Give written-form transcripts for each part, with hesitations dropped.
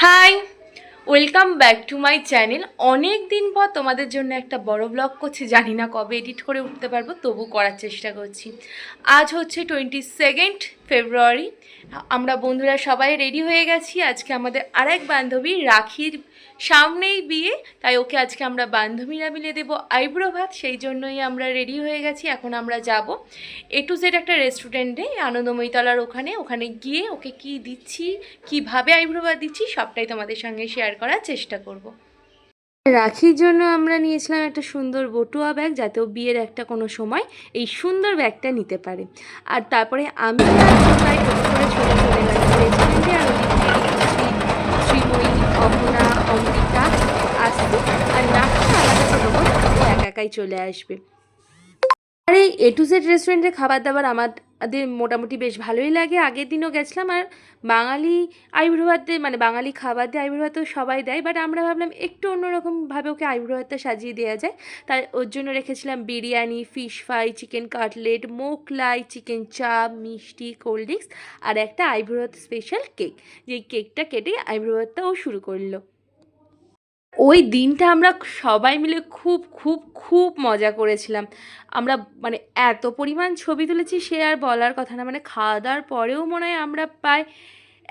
High, welcome back to my channel. অনেক দিন পর তোমাদের জন্য একটা বড় ব্লগ করছি, জানি না কবে এডিট করে উঠতে পারবো, তবু করার চেষ্টা করছি। আজ হচ্ছে 22 ফেব্রুয়ারি। আমরা বন্ধুরা সবাই রেডি হয়ে গেছি। আজকে আমাদের আরেক বান্ধবী রাখির সামনেই বিয়ে, তাই ওকে আজকে আমরা বান্ধবীরা মিলে দেবো আইব্রো ভাত। সেই জন্যই আমরা রেডি হয়ে গেছি। এখন আমরা যাব A to Z একটা রেস্টুরেন্টে, আনন্দময়ীতলার ওখানে গিয়ে ওকে কি দিচ্ছি, কিভাবে আইব্রো ভাত দিচ্ছি, সবটাই তোমাদের সঙ্গে শেয়ার করার চেষ্টা করব। রাখির জন্য আমরা নিয়েছিলাম একটা সুন্দর বটুয়া ব্যাগ, যাতে ও বিয়ের একটা কোনো সময় এই সুন্দর ব্যাগটা নিতে পারে। আর তারপরে আমি প্রায় করে চলে গেলাম রেস্টুরেন্টে। আর শ্রীময়ী, অপনা, অমৃতা আসবে, আর নাকি আলাদা করে ও একাই চলে আসবে। আর এই A to Z রেস্টুরেন্টের খাবার দাবার আমাদের মোটামুটি বেশ ভালোই লাগে। আগের দিনও গেছিলাম। আর বাঙালি আইব্রো ভাত মানে বাঙালি খাবার দিয়ে আইব্রো ভাতও সবাই দেয়, বাট আমরা ভাবলাম একটু অন্যরকমভাবে ওকে আইব্রো ভাতটা সাজিয়ে দেওয়া যায়। তাই ওর জন্য রেখেছিলাম biryani, fish fry, chicken cutlet, Mughlai, chicken চাপ, মিষ্টি, কোল্ড ড্রিঙ্কস আর একটা আইব্রো ভাত স্পেশাল কেক। যেই কেকটা কেটে আইব্রো ভাতটা ও শুরু করলো। ওই দিনটা আমরা সবাই মিলে খুব খুব খুব মজা করেছিলাম। আমরা মানে এত পরিমাণ ছবি তুলেছি, সে আর বলার কথা না। মানে খাওয়া দাওয়ার পরেও মনে হয় আমরা প্রায়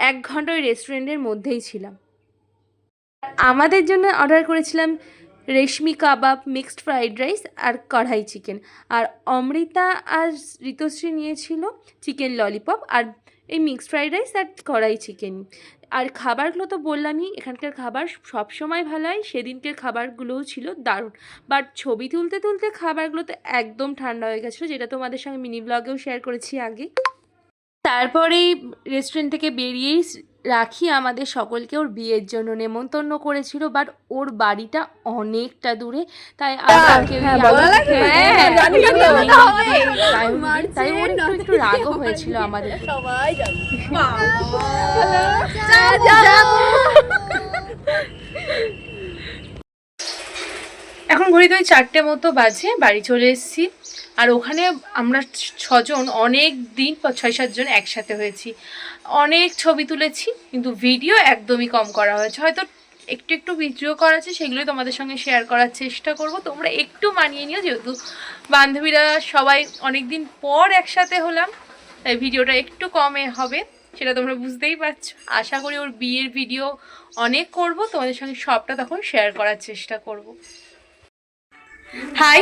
1 ঘন্টা ওই রেস্টুরেন্টের মধ্যেই ছিলাম। আমাদের জন্য অর্ডার করেছিলাম রেশমি কাবাব, মিক্সড ফ্রাইড রাইস আর কড়াই চিকেন। আর অমৃতা আর ঋতুশ্রী নিয়েছিল চিকেন ললিপপ আর এই মিক্সড ফ্রাইড রাইস আর কড়াই চিকেন। আর খাবারগুলো তো বললামই, এখানকার খাবার সবসময় ভালো হয়, সেদিনকের খাবারগুলোও ছিল দারুণ। বাট ছবি তুলতে তুলতে খাবারগুলো তো একদম ঠান্ডা হয়ে গেছিলো, যেটা তোমাদের সঙ্গে মিনি ব্লগেও শেয়ার করেছি আগে। তারপরেই রেস্টুরেন্ট থেকে বেরিয়েই রাখি আমাদের সকলকে ওর বিয়ের জন্য নেমন্তন্ন করেছিল, বাট ওর বাড়িটা অনেকটা দূরে, তাই তাই ওর একটু রাগও হয়েছিল আমাদের। এখন ঘড়িতে ওই 4টে মতো বাজে, বাড়ি চলে এসেছি। আর ওখানে আমরা 6জন অনেক দিন 6-7 জন একসাথে হয়েছি, অনেক ছবি তুলেছি, কিন্তু ভিডিও একদমই কম করা হয়েছে। হয়তো একটু একটু ভিডিও করা আছে, সেগুলোই তোমাদের সঙ্গে শেয়ার করার চেষ্টা করব। তোমরা একটু মানিয়ে নিও, যেহেতু বান্ধবীরা সবাই অনেক দিন পর একসাথে হলাম, তাই ভিডিওটা একটু কমে হবে, সেটা তোমরা বুঝতেই পারছো। আশা করি ওর বিয়ের ভিডিও অনেক করব, তোমাদের সঙ্গে সবটা তখন শেয়ার করার চেষ্টা করব। হাই,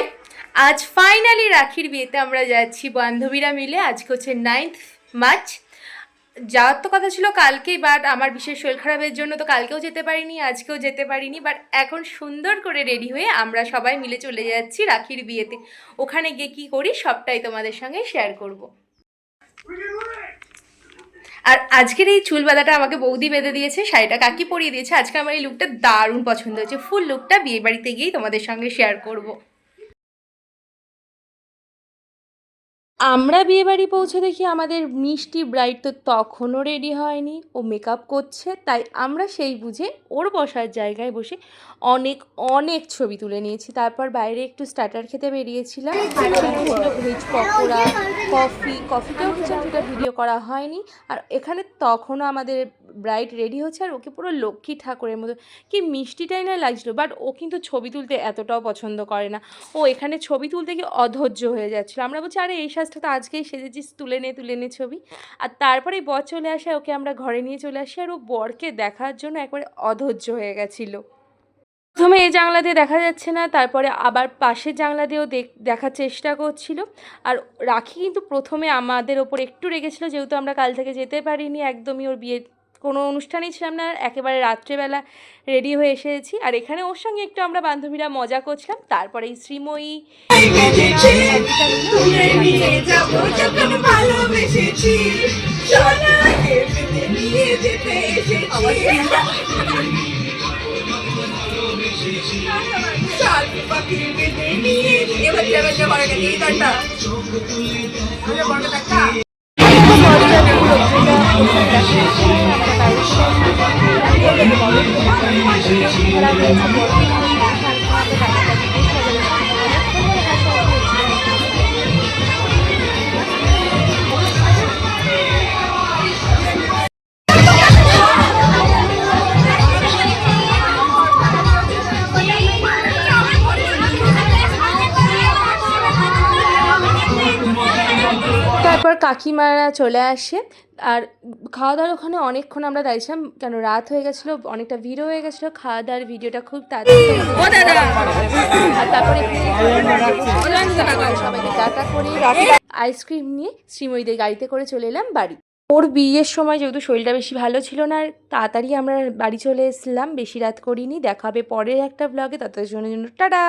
আজ ফাইনালি রাখির বিয়েতে আমরা যাচ্ছি বান্ধবীরা মিলে। আজকে হচ্ছে 9th মার্চ। যাওয়ার তো কথা ছিল কালকেই, বাট আমার বিশেষ শরীর খারাপের জন্য তো কালকেও যেতে পারিনি, আজকেও যেতে পারিনি। বাট এখন সুন্দর করে রেডি হয়ে আমরা সবাই মিলে চলে যাচ্ছি রাখির বিয়েতে। ওখানে গিয়ে কী করি সবটাই তোমাদের সঙ্গে শেয়ার করব। আর আজকের এই চুল বাঁধাটা আমাকে বৌদি বেঁধে দিয়েছে, শাড়িটা কাকি পরিয়ে দিয়েছে। আজকে আমার এই লুকটা দারুণ পছন্দ হয়েছে। ফুল লুকটা বিয়ে বাড়িতে গিয়েই তোমাদের সঙ্গে শেয়ার করব। আমরা বিয়েবাড়ি পৌঁছে দেখি আমাদের মিষ্টি ব্রাইড তো তখনও রেডি হয়নি, ও মেকআপ করছে। তাই আমরা সেই বুঝে ওর বসার জায়গায় বসে অনেক অনেক ছবি তুলে নিয়েছি। তারপর বাইরে একটু স্টার্টার খেতে বেরিয়েছিলাম, ছিল ভেজ পকোড়া, কফিটাও কিছু, সেটা ভিডিও করা হয়নি। আর এখানে তখনও আমাদের ব্রাইড রেডি হচ্ছে, আর ওকে পুরো লক্ষ্মী ঠাকুরের মতো কি মিষ্টিটাই না লাগছিলো। বাট ও কিন্তু ছবি তুলতে এতটাও পছন্দ করে না। ও এখানে ছবি তুলতে গিয়ে অধৈর্য হয়ে যাচ্ছিলো। আমরা বলছি, আরে এই সাজটা তো আজকেই সেজেছিস, তুলে নে ছবি। আর তারপরে বর চলে আসে, ওকে আমরা ঘরে নিয়ে চলে আসি। আর ও বরকে দেখার জন্য একবারে অধৈর্য হয়ে গেছিলো। প্রথমে এই জানলা দিয়ে দেখা যাচ্ছে না, তারপরে আবার পাশের জানলা দিয়েও দেখার চেষ্টা করছিল। আর রাখি কিন্তু প্রথমে আমাদের ওপর একটু রেগেছিলো, যেহেতু আমরা কাল থেকে যেতে পারিনি, একদমই ওর বিয়ের কোনো অনুষ্ঠানই ছিলাম না, একেবারে রাত্রেবেলা রেডি হয়ে এসেছি। আর এখানে ওর সঙ্গে একটু আমরা বান্ধবীরা মজা করছিলাম। তারপরে এই শ্রীময়ী তারপর কাকিমারা চলে আসে, আর খাওয়া দাওয়ার ওখানে অনেকক্ষণ আমরা দাঁড়িয়েছিলাম, কেন রাত হয়ে গেছিলো, অনেকটা ভিড় হয়ে গেছিলো। খাওয়া দাওয়ার ভিডিওটা খুব তাড়াতাড়ি আর তারপরে সবাইকে টাটা করে আইসক্রিম নিয়ে শ্রীময়ীদের গাড়িতে করে চলে এলাম বাড়ি। ওর বিয়ের সময় যেহেতু শরীরটা বেশি ভালো ছিল না, আর তাড়াতাড়ি আমরা বাড়ি চলে এসেছিলাম, বেশি রাত করিনি। দেখা হবে পরের একটা ব্লগে, ততক্ষণের জন্য টাটা।